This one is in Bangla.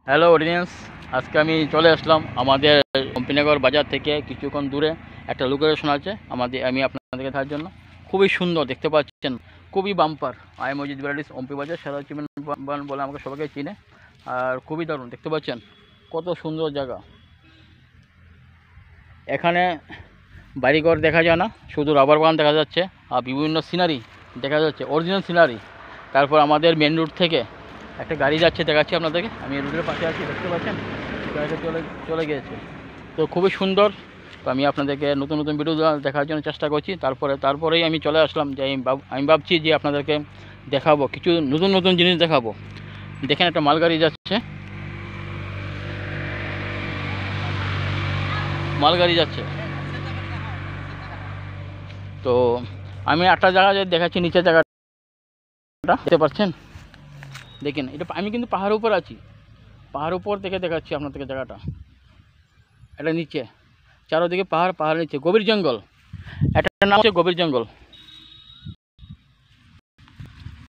হ্যালো অডিয়েন্স, আজকে আমি চলে আসলাম আমাদের কম্পিনগর বাজার থেকে কিছুক্ষণ দূরে একটা লোকেশন আছে আমি আপনাদেরকে দেখার জন্য। খুবই সুন্দর দেখতে পাচ্ছেন, খুবই bumper. I Majid varieties Ampi বাজার সারা চিমেন বলে আমাকে সবাইকে চিনে। আর খুবই দারুণ দেখতে পাচ্ছেন, কত সুন্দর জায়গা। এখানে বাড়িঘর দেখা যায় না, শুধু রাবার বাগান দেখা যাচ্ছে আর বিভিন্ন সিনারি দেখা যাচ্ছে, অরিজিনাল সিনারি। তারপর আমাদের মেন রোড থেকে একটা গাড়ি যাচ্ছে, দেখাচ্ছি আপনাদেরকে। আমি রোডের পাশে আছি, দেখতে পাচ্ছেন গাড়িটা চলে চলে গিয়েছে। তো খুবই সুন্দর। তো আমি আপনাদেরকে নতুন নতুন ভিডিও দেখার জন্য চেষ্টা করছি। তারপরেই আমি চলে আসলাম যে আমি ভাবছি যে আপনাদেরকে দেখাবো কিছু নতুন নতুন জিনিস দেখাবো। দেখেন একটা মালগাড়ি যাচ্ছে, মালগাড়ি যাচ্ছে। তো আমি একটা জায়গায় দেখাচ্ছি, নিচের জায়গাটা দেখতে পাচ্ছেন। দেখেন এটা, আমি কিন্তু পাহাড়ের উপর আছি, পাহাড়ের উপর থেকে দেখাচ্ছি আপনাদেরকে জায়গাটা। এটা নিচে, চারোদিকে পাহাড়, পাহাড়ের নিচে গভীর জঙ্গল। এটার নাম হচ্ছে গভীর জঙ্গল।